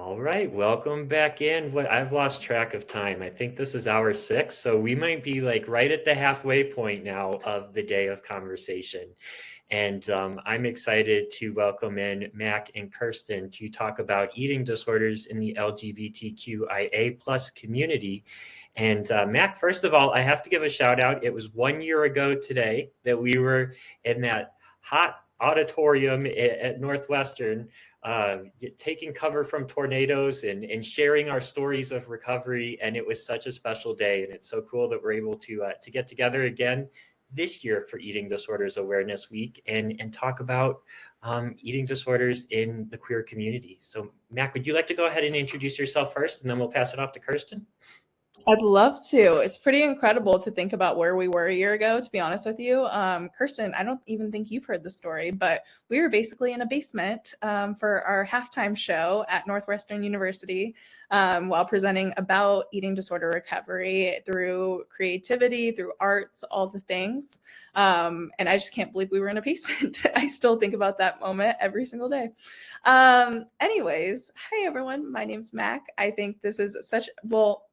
All right, welcome back in. I've lost track of time. I think this is hour 6, so we might be like right at the halfway point now of the day of conversation. And I'm excited to welcome in Mac and Kirsten to talk about eating disorders in the LGBTQIA plus community. And Mac, first of all, I have to give a shout out. It was 1 year ago today that we were in that hot auditorium at Northwestern, taking cover from tornadoes and sharing our stories of recovery. And it was such a special day. And it's so cool that we're able to get together again this year for Eating Disorders Awareness Week and talk about eating disorders in the queer community. So Mac, would you like to go ahead and introduce yourself first, and then we'll pass it off to Kirsten? I'd love to. It's pretty incredible to think about where we were a year ago, to be honest with you. Kirsten, I don't even think you've heard the story, but we were basically in a basement for our halftime show at Northwestern University while presenting about eating disorder recovery through creativity, through arts, all the things. And I just can't believe we were in a basement. I still think about that moment every single day. Anyways, hi everyone. My name's Mac. I think this is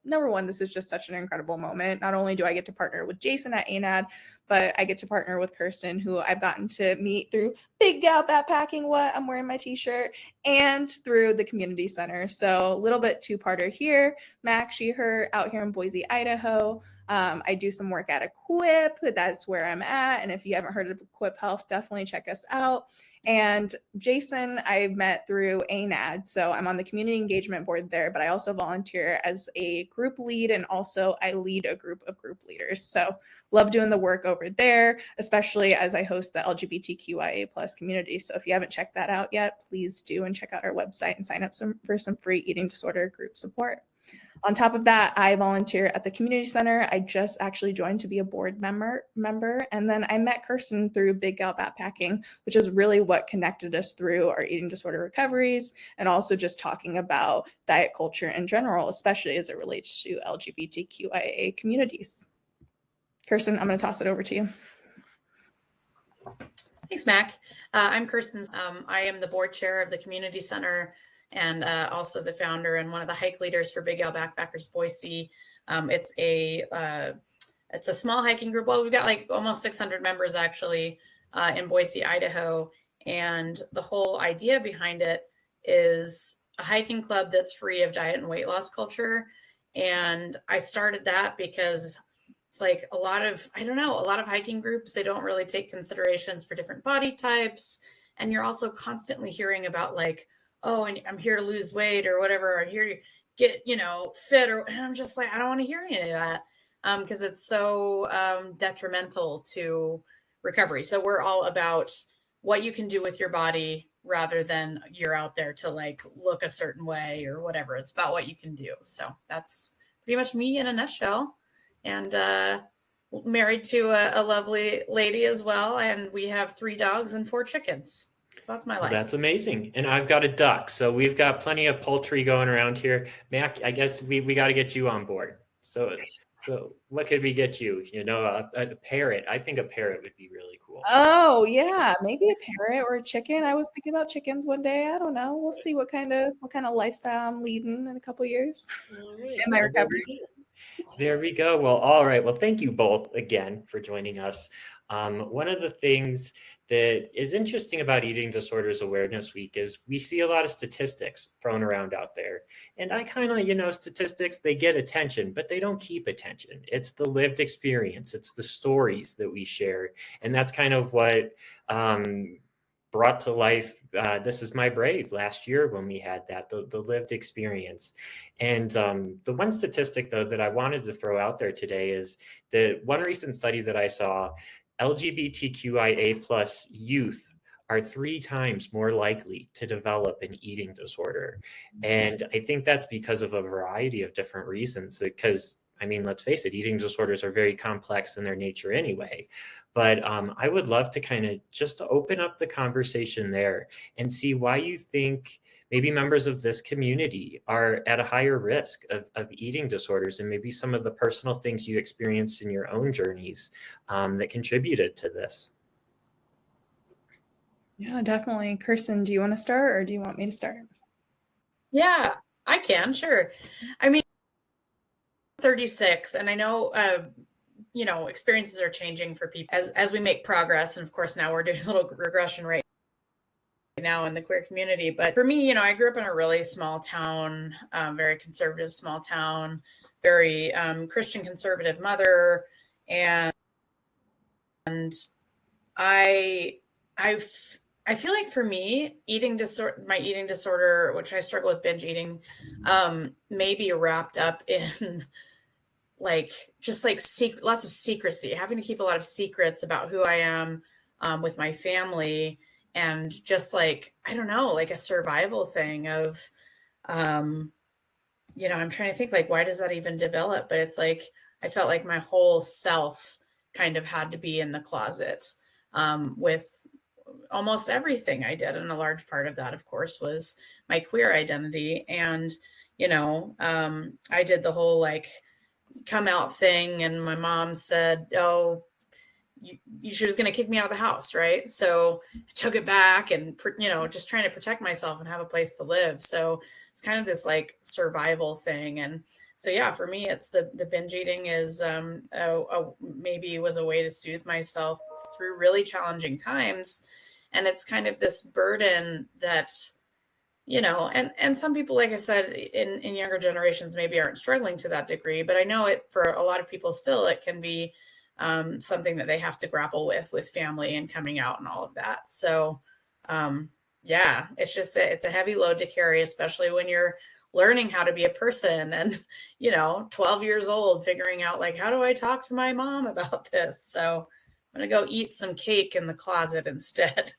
number one, this is just such an incredible moment. Not only do I get to partner with Jason at ANAD, but I get to partner with Kirsten, who I've gotten to meet through Big Gal Backpacking, what I'm wearing my t-shirt, and through the community center. So a little bit two-parter here. Mac, she, her, out here in Boise, Idaho. I do some work at Equip. That's where I'm at. And if you haven't heard of Equip Health, definitely check us out. And Jason, I met through ANAD. So I'm on the community engagement board there, but I also volunteer as a group lead, and also I lead a group of group leaders. So love doing the work over there, especially as I host the LGBTQIA plus community. So if you haven't checked that out yet, please do, and check out our website and sign up for some free eating disorder group support. On top of that, I volunteer at the community center. I just actually joined to be a board member. And then I met Kirsten through Big Gal Backpacking, which is really what connected us through our eating disorder recoveries, and also just talking about diet culture in general, especially as it relates to LGBTQIA communities. Kirsten, I'm going to toss it over to you. Thanks, Mac. I'm Kirsten. I am the board chair of the community center, and also the founder and one of the hike leaders for Big Al Backpackers Boise. It's a small hiking group. Well, we've got like almost 600 members actually in Boise, Idaho. And the whole idea behind it is a hiking club that's free of diet and weight loss culture. And I started that because it's like a lot of hiking groups, they don't really take considerations for different body types. And you're also constantly hearing about like, oh, and I'm here to lose weight or whatever, or here to get, fit, and I'm just like, I don't want to hear any of that because it's so detrimental to recovery. So we're all about what you can do with your body rather than you're out there to like look a certain way or whatever. It's about what you can do. So that's pretty much me in a nutshell. And married to a lovely lady as well. And we have 3 dogs and 4 chickens. So that's my life. That's amazing. And I've got a duck. So we've got plenty of poultry going around here. Mac, I guess we got to get you on board. So what could we get you? A parrot. I think a parrot would be really cool. Oh yeah, maybe a parrot or a chicken. I was thinking about chickens one day. I don't know. We'll see what kind of lifestyle I'm leading in a couple of years. All right. In my recovery. There we go. Well, all right. Well, thank you both again for joining us. One of the things that is interesting about Eating Disorders Awareness Week is we see a lot of statistics thrown around out there. And I kind of, statistics, they get attention, but they don't keep attention. It's the lived experience. It's the stories that we share. And that's kind of what brought to life This Is My Brave last year when we had that, the lived experience. And the one statistic, though, that I wanted to throw out there today is that one recent study that I saw, LGBTQIA plus youth are 3 times more likely to develop an eating disorder. And I think that's because of a variety of different reasons, because let's face it, eating disorders are very complex in their nature anyway. But I would love to kind of just open up the conversation there and see why you think maybe members of this community are at a higher risk of eating disorders, and maybe some of the personal things you experienced in your own journeys that contributed to this. Yeah, definitely. Kirsten, do you want to start or do you want me to start? Yeah, I can, sure. I mean, 36, and I know, experiences are changing for people as we make progress. And of course, now we're doing a little regression right now in the queer community. But for me, I grew up in a really small town, very conservative small town, very Christian conservative mother, and I I've I feel like for me, my eating disorder, which I struggle with binge eating, may be wrapped up in like just like lots of secrecy, having to keep a lot of secrets about who I am, with my family, and just like, I don't know, like a survival thing of, um, I'm trying to think, like, why does that even develop? But it's like I felt like my whole self kind of had to be in the closet, with almost everything I did. And a large part of that, of course, was my queer identity. And, I did the whole like come out thing. And my mom said, oh, she was going to kick me out of the house. Right. So I took it back and, just trying to protect myself and have a place to live. So it's kind of this like survival thing. And so, yeah, for me, it's the binge eating is, maybe was a way to soothe myself through really challenging times. And it's kind of this burden that, and some people, like I said, in younger generations maybe aren't struggling to that degree, but I know it for a lot of people still, it can be, something that they have to grapple with family and coming out and all of that. So, yeah, it's just it's a heavy load to carry, especially when you're learning how to be a person and 12 years old, figuring out like, how do I talk to my mom about this? So I'm gonna go eat some cake in the closet instead.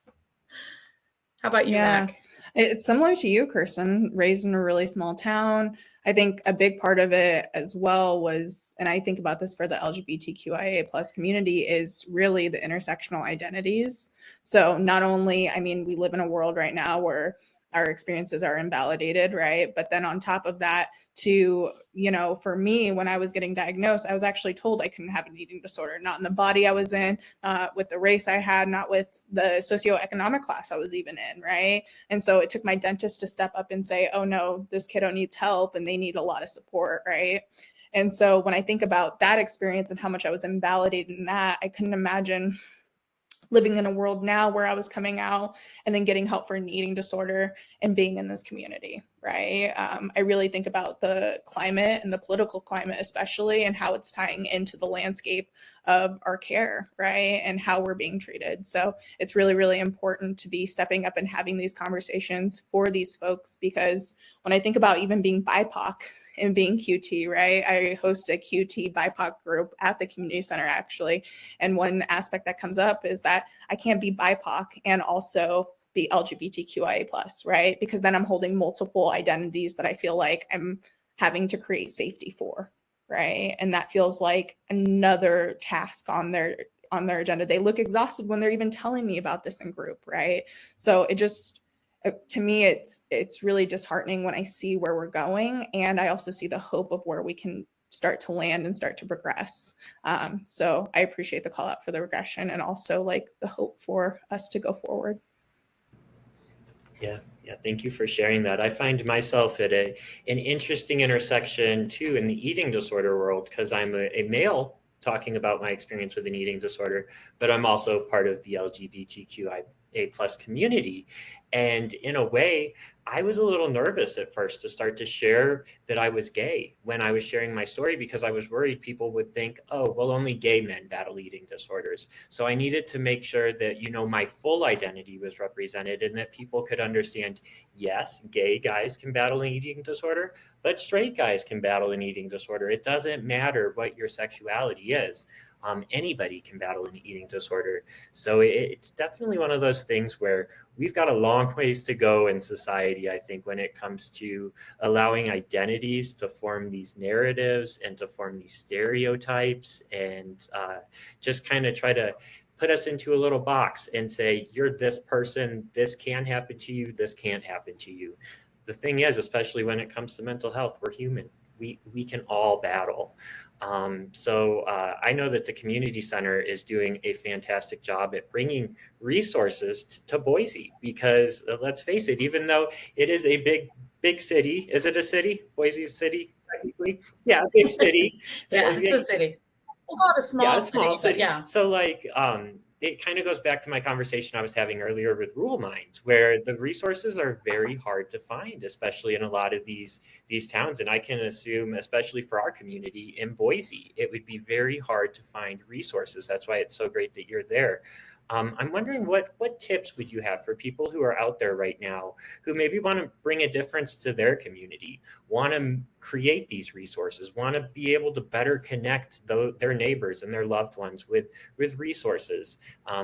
How about you, Yeah. Mac? It's similar to you, Kirsten, raised in a really small town. I think a big part of it as well was, and I think about this for the LGBTQIA plus community, is really the intersectional identities. So not only, I mean, we live in a world right now where our experiences are invalidated, right? But then on top of that, for me, when I was getting diagnosed, I was actually told I couldn't have an eating disorder, not in the body I was in, not with the race I had, not with the socioeconomic class I was even in, right? And so it took my dentist to step up and say, oh no, this kiddo needs help and they need a lot of support, right? And so when I think about that experience and how much I was invalidated in that, I couldn't imagine living in a world now where I was coming out and then getting help for an eating disorder and being in this community, right? I really think about the climate and the political climate, especially, and how it's tying into the landscape of our care, right? And how we're being treated. So it's really, really important to be stepping up and having these conversations for these folks, because when I think about even being BIPOC, and being QT, right? I host a QT BIPOC group at the community center, actually. And one aspect that comes up is that I can't be BIPOC and also be LGBTQIA plus, right? Because then I'm holding multiple identities that I feel like I'm having to create safety for, right? And that feels like another task on their agenda. They look exhausted when they're even telling me about this in group, right? So it just, to me, it's really disheartening when I see where we're going, and I also see the hope of where we can start to land and start to progress. So I appreciate the call out for the regression and also like the hope for us to go forward. Yeah, thank you for sharing that. I find myself at an interesting intersection too in the eating disorder world, because I'm a male talking about my experience with an eating disorder, but I'm also part of the LGBTQIA plus community. And in a way, I was a little nervous at first to start to share that I was gay when I was sharing my story, because I was worried people would think, oh, well, only gay men battle eating disorders. So I needed to make sure that, my full identity was represented and that people could understand, yes, gay guys can battle an eating disorder, but straight guys can battle an eating disorder. It doesn't matter what your sexuality is. Anybody can battle an eating disorder. So it's definitely one of those things where we've got a long ways to go in society, I think, when it comes to allowing identities to form these narratives and to form these stereotypes, and just kind of try to put us into a little box and say, you're this person, this can happen to you, this can't happen to you. The thing is, especially when it comes to mental health, we're human. We can all battle. So I know that the community center is doing a fantastic job at bringing resources to Boise, because let's face it, even though it is a big big city. Is it a city? Boise's city, technically? Yeah, a big city. Yeah, it's a city. We'll call it a small Yeah, a city, small but city. yeah. So like it kind of goes back to my conversation I was having earlier with rural mines, where the resources are very hard to find, especially in a lot of these towns. And I can assume, especially for our community in Boise, it would be very hard to find resources. That's why it's so great that you're there. I'm wondering what tips would you have for people who are out there right now who maybe want to bring a difference to their community, want to create these resources, want to be able to better connect their neighbors and their loved ones with resources,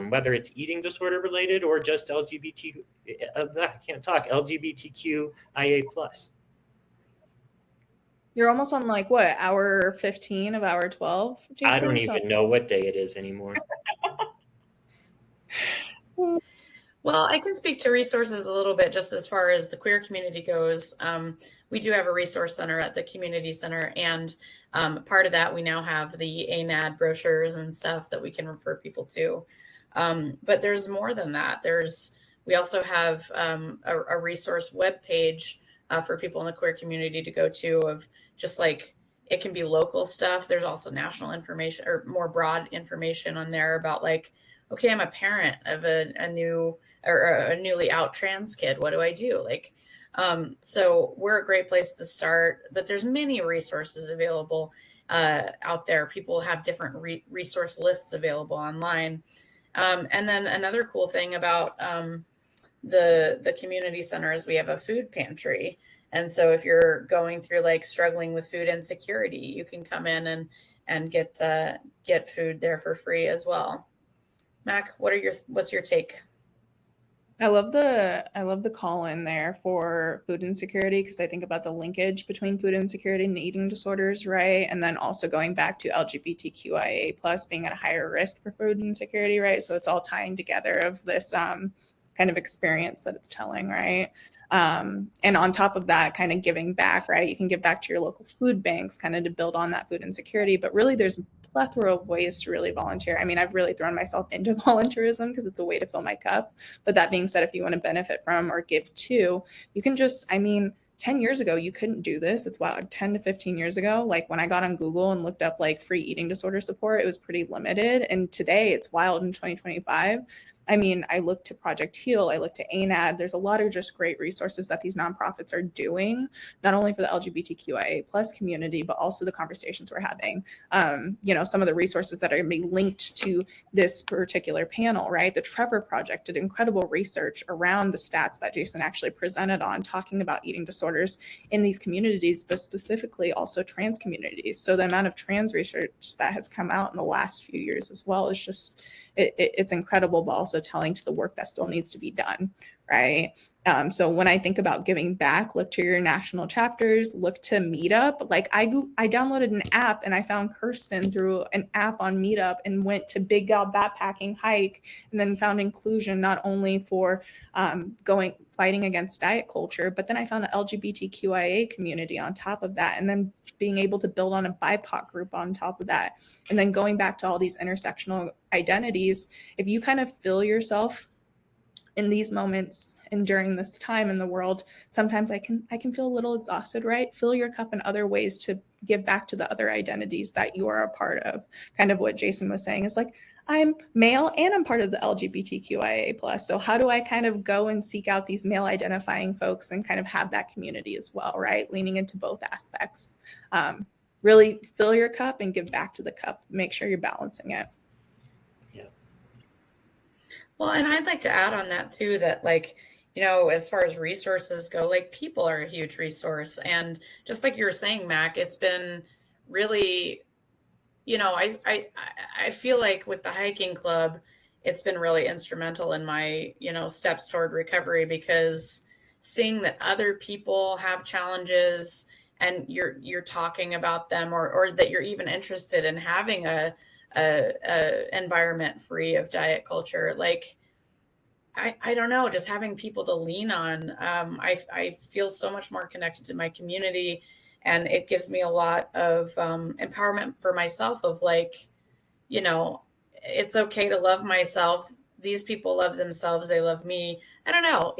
whether it's eating disorder related or just I can't talk, LGBTQIA plus. You're almost on like what, hour 15 of hour 12, Jason? I don't even know what day it is anymore. Well, I can speak to resources a little bit just as far as the queer community goes. We do have a resource center at the community center, and part of that we now have the ANAD brochures and stuff that we can refer people to. But there's more than that. We also have a resource web page for people in the queer community to go to, of just like, it can be local stuff. There's also national information or more broad information on there about like, okay, I'm a parent of a new or a newly out trans kid. What do I do? Like, so we're a great place to start, but there's many resources available out there. People have different resource lists available online. And then another cool thing about the community center is we have a food pantry. And so if you're going through like struggling with food insecurity, you can come in and get food there for free as well. Mac, what's your take? I love the call in there for food insecurity, because I think about the linkage between food insecurity and eating disorders, right? And then also going back to LGBTQIA plus being at a higher risk for food insecurity, right? So it's all tying together of this kind of experience that it's telling, right? And on top of that, kind of giving back, right? You can give back to your local food banks kind of to build on that food insecurity, but really there's plethora of ways to really volunteer. I mean, I've really thrown myself into volunteerism because it's a way to fill my cup. But that being said, if you want to benefit from or give to, you can just, I mean, 10 years ago, you couldn't do this. It's wild. 10 to 15 years ago, like when I got on Google and looked up like free eating disorder support, it was pretty limited. And today it's wild in 2025. I mean, I look to Project Heal, I look to ANAD. There's a lot of just great resources that these nonprofits are doing, not only for the LGBTQIA plus community, but also the conversations we're having. Some of the resources that are going to be linked to this particular panel, right? The Trevor Project did incredible research around the stats that Jason actually presented on, talking about eating disorders in these communities, but specifically also trans communities. So the amount of trans research that has come out in the last few years as well is just, it's incredible, but also telling to the work that still needs to be done, right? So when I think about giving back, look to your national chapters, look to Meetup. Like I downloaded an app and I found Kirsten through an app on Meetup and went to Big Gal Backpacking Hike, and then found inclusion not only for fighting against diet culture, but then I found an LGBTQIA community on top of that, and then being able to build on a BIPOC group on top of that. And then going back to all these intersectional identities, if you kind of feel yourself in these moments and during this time in the world, sometimes I can feel a little exhausted, right? Fill your cup in other ways to give back to the other identities that you are a part of. Kind of what Jason was saying is like, I'm male and I'm part of the LGBTQIA plus. So how do I kind of go and seek out these male identifying folks and kind of have that community as well, right? Leaning into both aspects. Really fill your cup and give back to the cup. Make sure you're balancing it. Well, and I'd like to add on that too, that like, as far as resources go, like people are a huge resource. And just like you were saying, Mac, it's been really, I feel like with the hiking club, it's been really instrumental in my, steps toward recovery, because seeing that other people have challenges and you're talking about them, or that you're even interested in having a environment free of diet culture, like I don't know, just having people to lean on. I feel so much more connected to my community, and it gives me a lot of empowerment for myself of like, it's okay to love myself. These people love themselves. They love me. I don't know.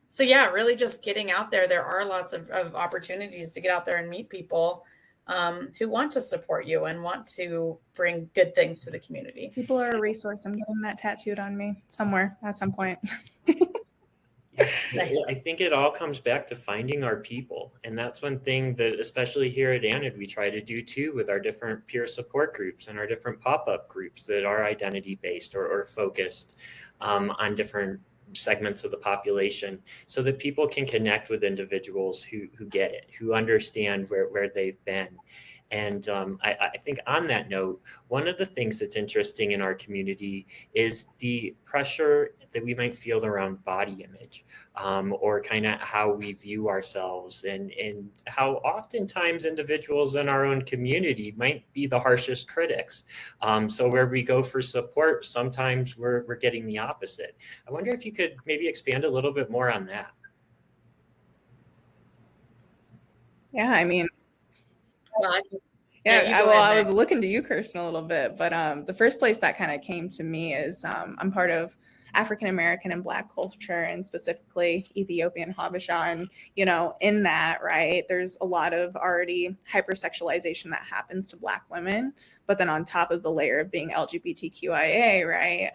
So yeah, really just getting out there. There are lots of opportunities to get out there and meet people who want to support you and want to bring good things to the community. People are a resource. I'm getting that tattooed on me somewhere at some point. Yeah, Nice. well, I think it all comes back to finding our people. And that's one thing that, especially here at ANAD, we try to do too with our different peer support groups and our different pop-up groups that are identity-based or focused on different segments of the population, so that people can connect with individuals who get it, who understand where they've been. And I think on that note, one of the things that's interesting in our community is the pressure that we might feel around body image, or kind of how we view ourselves, and how oftentimes individuals in our own community might be the harshest critics. So where we go for support, sometimes we're getting the opposite. I wonder if you could maybe expand a little bit more on that. Yeah, I mean, Well, yeah, you go I ahead, was Nick. looking to you, Kirsten, a little bit, but the first place that kind of came to me is I'm part of African American and Black culture, and specifically Ethiopian Habesha. And, you know, in that, right, there's a lot of already hypersexualization that happens to Black women, but then on top of the layer of being LGBTQIA, right,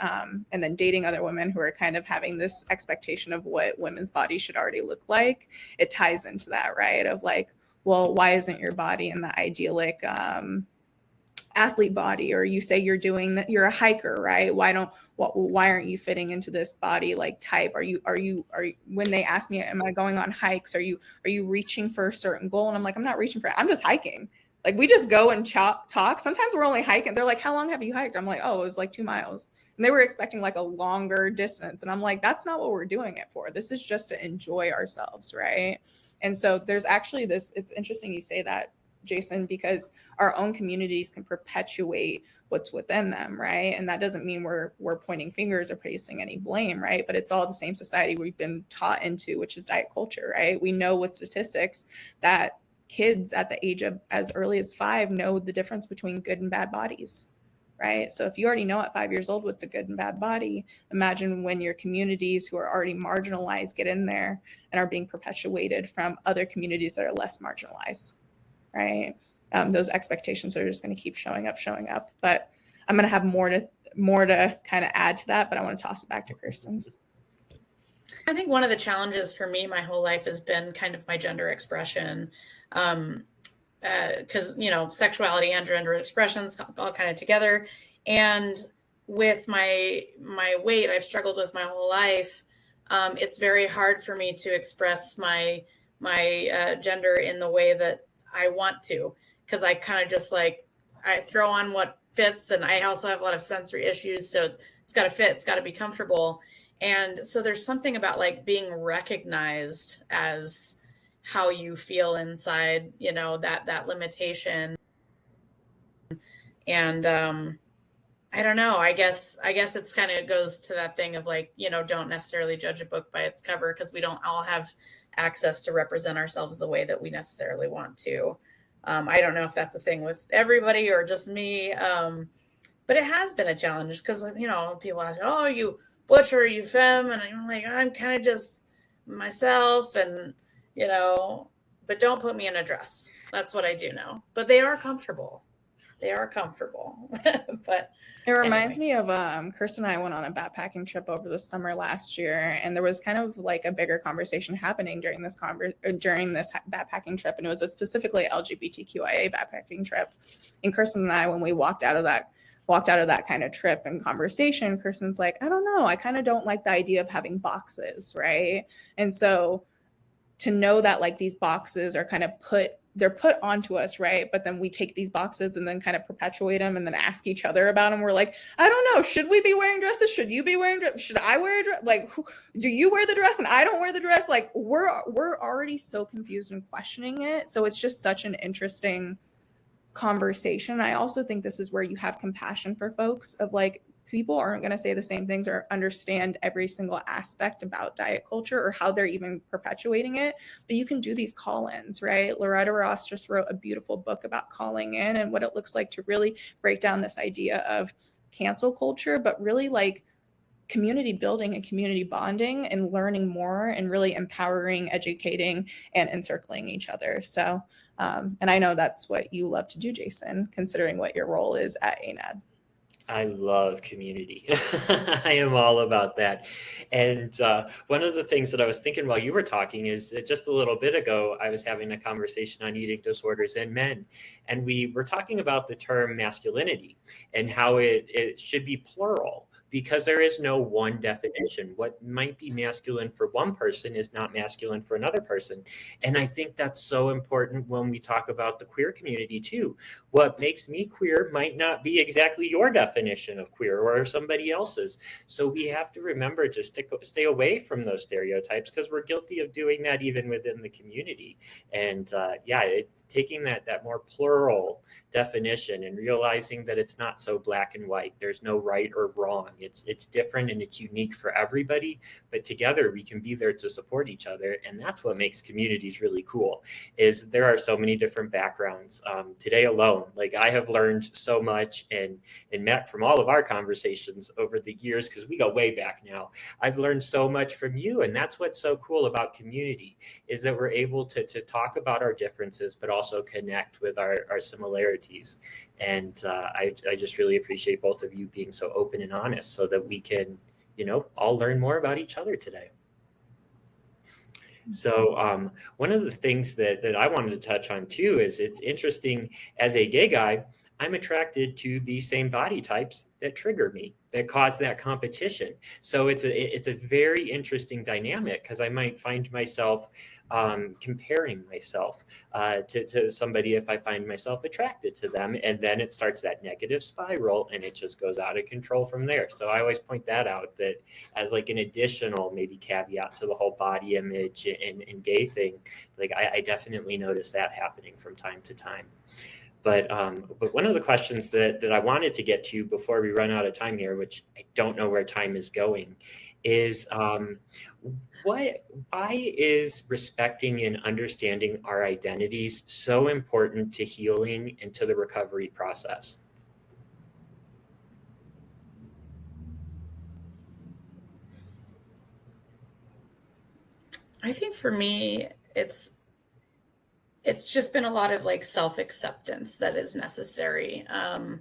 and then dating other women who are kind of having this expectation of what women's bodies should already look like, it ties into that, right, of like, well, why isn't your body in the idyllic athlete body? Or you say you're doing that, you're a hiker, right? Why aren't you fitting into this body like type? Are you when they ask me, am I going on hikes? Are you reaching for a certain goal? And I'm like, I'm not reaching for it. I'm just hiking. Like, we just go and talk. Sometimes we're only hiking. They're like, how long have you hiked? I'm like, oh, it was like 2 miles. And they were expecting like a longer distance. And I'm like, that's not what we're doing it for. This is just to enjoy ourselves, right? And so there's actually this, it's interesting you say that, Jason, because our own communities can perpetuate what's within them, right? And that doesn't mean we're pointing fingers or placing any blame, right? But it's all the same society we've been taught into, which is diet culture, right? We know with statistics that kids at the age of as early as 5 know the difference between good and bad bodies, right? So if you already know at 5 years old what's a good and bad body, imagine when your communities who are already marginalized get in there and are being perpetuated from other communities that are less marginalized, right? Those expectations are just going to keep showing up. But I'm going to have more to kind of add to that, but I want to toss it back to Kirsten. I think one of the challenges for me my whole life has been kind of my gender expression. Because you know, sexuality and gender expressions all kind of together, and with my weight I've struggled with my whole life. It's very hard for me to express my gender in the way that I want to, because I kind of just like, I throw on what fits, and I also have a lot of sensory issues, so it's got to fit, it's got to be comfortable. And so there's something about like being recognized as how you feel inside, you know, that limitation. And I don't know, I guess it's kind of goes to that thing of like, you know, don't necessarily judge a book by its cover, because we don't all have access to represent ourselves the way that we necessarily want to. I don't know if that's a thing with everybody or just me, but it has been a challenge because, you know, people ask, oh, you butcher, you femme, and I'm like, I'm kind of just myself, and you know, but don't put me in a dress. That's what I do know. But they are comfortable. But it reminds anyway. me of Kirsten and I went on a backpacking trip over the summer last year, and there was kind of like a bigger conversation happening during this backpacking trip, and it was a specifically LGBTQIA backpacking trip. And Kirsten and I, when we walked out of that kind of trip and conversation, Kirsten's like, I don't know, I kind of don't like the idea of having boxes, right? And so to know that like these boxes are kind of put onto us, right? But then we take these boxes and then kind of perpetuate them and then ask each other about them. We're like, I don't know, should we be wearing dresses? Should you be wearing dresses? Should I wear a dress? Like, do you wear the dress and I don't wear the dress? Like, we're already so confused and questioning it. So it's just such an interesting conversation. I also think this is where you have compassion for folks of like, people aren't going to say the same things or understand every single aspect about diet culture or how they're even perpetuating it. But you can do these call-ins, right? Loretta Ross just wrote a beautiful book about calling in and what it looks like to really break down this idea of cancel culture, but really like community building and community bonding and learning more and really empowering, educating, and encircling each other. So, and I know that's what you love to do, Jason, considering what your role is at ANAD. I love community. I am all about that. And one of the things that I was thinking while you were talking is that just a little bit ago, I was having a conversation on eating disorders in men. And we were talking about the term masculinity and how it should be plural, because there is no one definition. What might be masculine for one person is not masculine for another person. And I think that's so important when we talk about the queer community too. What makes me queer might not be exactly your definition of queer or somebody else's. So we have to remember to stay away from those stereotypes, because we're guilty of doing that even within the community. And taking that more plural definition and realizing that it's not so black and white. There's no right or wrong. It's different and it's unique for everybody, but together we can be there to support each other. And that's what makes communities really cool, is there are so many different backgrounds. Today alone, like, I have learned so much and met from all of our conversations over the years, because we go way back now. I've learned so much from you. And that's what's so cool about community, is that we're able to talk about our differences, but also connect with our similarities. And I just really appreciate both of you being so open and honest, so that we can, all learn more about each other today. So one of the things that I wanted to touch on too is, it's interesting, as a gay guy, I'm attracted to the same body types that trigger me, that cause that competition. So it's a very interesting dynamic, because I might find myself comparing myself to somebody if I find myself attracted to them, and then it starts that negative spiral, and it just goes out of control from there. So I always point that out, that as like an additional maybe caveat to the whole body image and gay thing. Like, I definitely notice that happening from time to time. But one of the questions that I wanted to get to before we run out of time here, which I don't know where time is going, is why is respecting and understanding our identities so important to healing and to the recovery process? I think for me, it's just been a lot of like self-acceptance that is necessary. I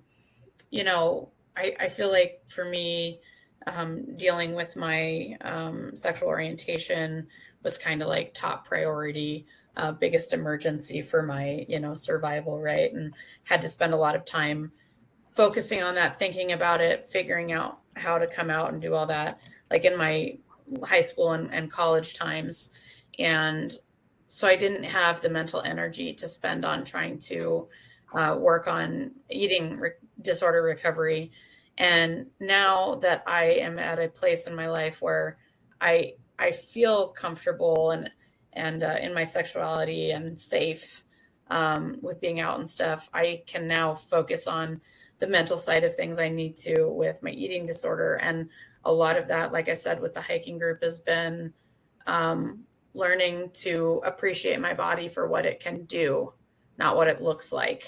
feel like for me, dealing with my sexual orientation was kind of like top priority, biggest emergency for my, survival, right? And had to spend a lot of time focusing on that, thinking about it, figuring out how to come out and do all that, like in my high school and college times. And so I didn't have the mental energy to spend on trying to work on eating disorder recovery. And now that I am at a place in my life where I feel comfortable and in my sexuality and safe with being out and stuff, I can now focus on the mental side of things I need to with my eating disorder. And a lot of that, like I said, with the hiking group, has been learning to appreciate my body for what it can do, not what it looks like.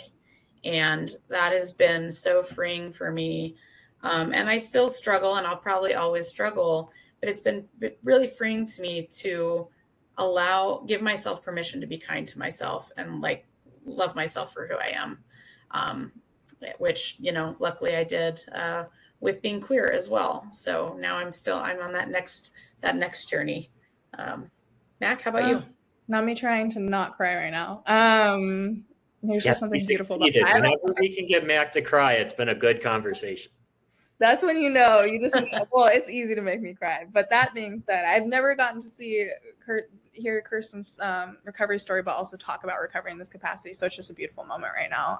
And that has been so freeing for me. And I still struggle, and I'll probably always struggle, but it's been really freeing to me to give myself permission to be kind to myself and like love myself for who I am. Which, luckily I did with being queer as well. So now I'm on that next journey. Mac, how about you? Not me trying to not cry right now. There's just something beautiful about that. Whenever we can get Mac to cry, it's been a good conversation. That's when you just know. Well, it's easy to make me cry. But that being said, I've never gotten to hear Kirsten's recovery story, but also talk about recovery in this capacity. So it's just a beautiful moment right now,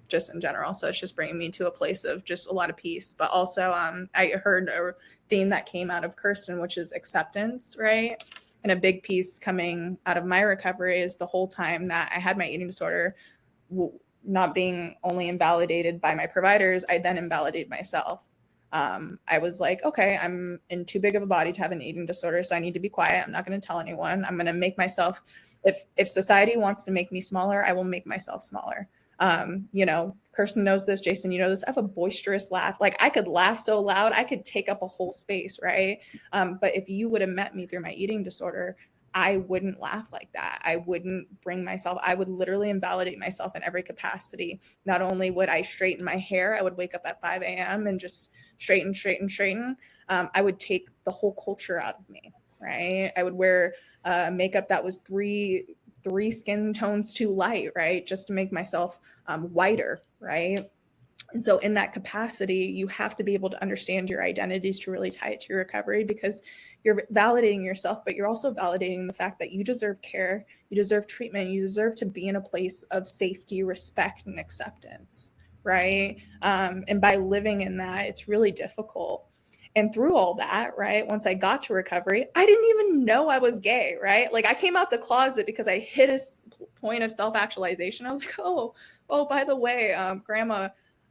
just in general. So it's just bringing me to a place of just a lot of peace. But also I heard a theme that came out of Kirsten, which is acceptance, right? And a big piece coming out of my recovery is the whole time that I had my eating disorder, not being only invalidated by my providers, I then invalidated myself. I was like, okay, I'm in too big of a body to have an eating disorder, so I need to be quiet. I'm not going to tell anyone. I'm going to make myself, if society wants to make me smaller, I will make myself smaller. Kirsten knows this, Jason, you know this. I have a boisterous laugh. Like I could laugh so loud, I could take up a whole space, right? But if you would have met me through my eating disorder, I wouldn't laugh like that. I wouldn't I would literally invalidate myself in every capacity. Not only would I straighten my hair, I would wake up at 5 a.m. and just straighten. I would take the whole culture out of me, right? I would wear makeup that was three skin tones too light, right? Just to make myself whiter, right? And so in that capacity, you have to be able to understand your identities to really tie it to your recovery, because you're validating yourself, but you're also validating the fact that you deserve care, you deserve treatment, you deserve to be in a place of safety, respect, and acceptance, right? And by living in that, it's really difficult. And through all that, right, once I got to recovery, I didn't even know I was gay, right? Like I came out the closet because I hit a point of self-actualization. I was like, oh, by the way, grandma,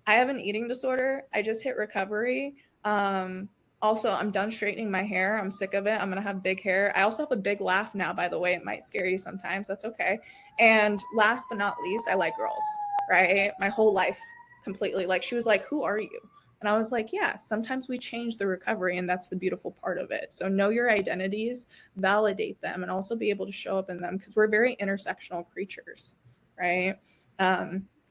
I have an eating disorder. I just hit recovery. Also, I'm done straightening my hair. I'm sick of it. I'm going to have big hair. I also have a big laugh now, by the way. It might scare you sometimes. That's okay. And last but not least, I like girls, right? My whole life completely. Like she was like, who are you? And I was like, yeah, sometimes we change the recovery, and that's the beautiful part of it. So know your identities, validate them, and also be able to show up in them, because we're very intersectional creatures, right?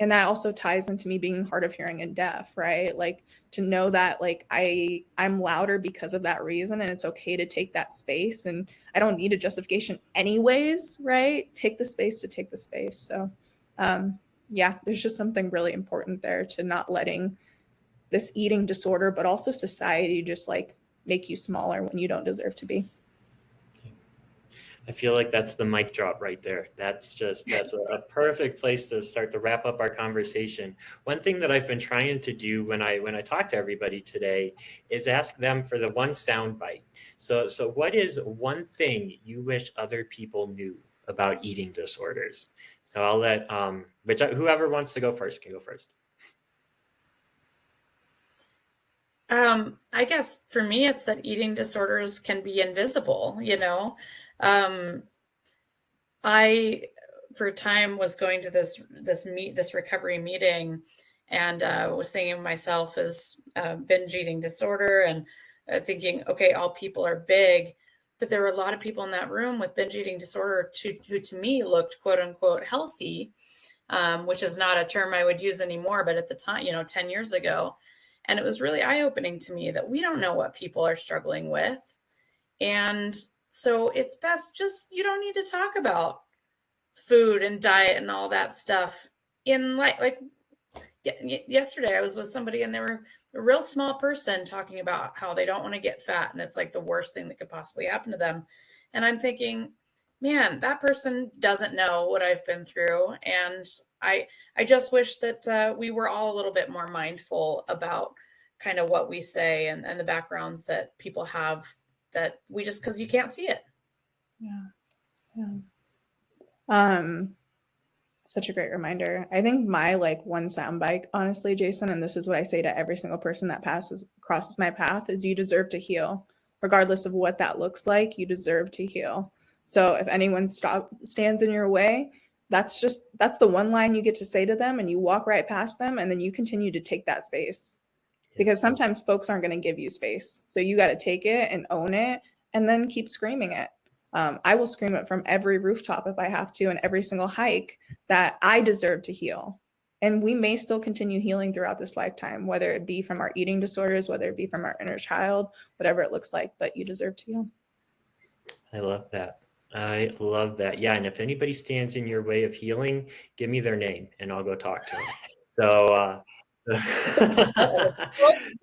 And that also ties into me being hard of hearing and deaf, right? Like to know that like I'm louder because of that reason, and it's okay to take that space, and I don't need a justification anyways, right? Take the space to take the space. So yeah, there's just something really important there to not letting this eating disorder, but also society, just like make you smaller when you don't deserve to be. I feel like that's the mic drop right there. That's a perfect place to start to wrap up our conversation. One thing that I've been trying to do when I talk to everybody today is ask them for the one sound bite. So what is one thing you wish other people knew about eating disorders? So I'll let whoever wants to go first can go first. I guess for me, it's that eating disorders can be invisible, I, for a time, was going to this recovery meeting, and was thinking of myself as binge eating disorder, and thinking, okay, all people are big, but there were a lot of people in that room with binge eating disorder who to me looked quote unquote healthy, which is not a term I would use anymore, but at the time, 10 years ago. And it was really eye-opening to me that we don't know what people are struggling with. And so it's best you don't need to talk about food and diet and all that stuff in yesterday I was with somebody, and they were a real small person talking about how they don't want to get fat, and it's like the worst thing that could possibly happen to them. And I'm thinking, man, that person doesn't know what I've been through. And I just wish that we were all a little bit more mindful about kind of what we say, and the backgrounds that people have, that we just, because you can't see it. Yeah. Such a great reminder. I think my one soundbite, honestly, Jason, and this is what I say to every single person that crosses my path, is you deserve to heal. Regardless of what that looks like, you deserve to heal. So if anyone stands in your way, that's the one line you get to say to them, and you walk right past them, and then you continue to take that space. Because sometimes folks aren't going to give you space. So you got to take it and own it, and then keep screaming it. I will scream it from every rooftop if I have to, and every single hike, that I deserve to heal. And we may still continue healing throughout this lifetime, whether it be from our eating disorders, whether it be from our inner child, whatever it looks like, but you deserve to heal. I love that. Yeah. And if anybody stands in your way of healing, give me their name and I'll go talk to them. So, so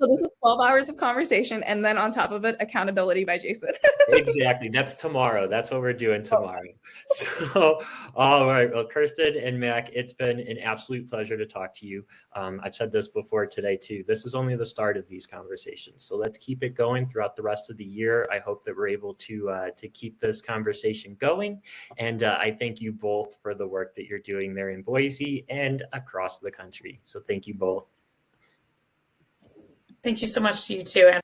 this is 12 hours of conversation, and then on top of it, accountability by Jason. Exactly. That's tomorrow. That's what we're doing tomorrow. So, all right. Well, Kirsten and Mac, it's been an absolute pleasure to talk to you. I've said this before today too. This is only the start of these conversations. So let's keep it going throughout the rest of the year. I hope that we're able to keep this conversation going. And I thank you both for the work that you're doing there in Boise and across the country. So thank you both. Thank you so much to you too.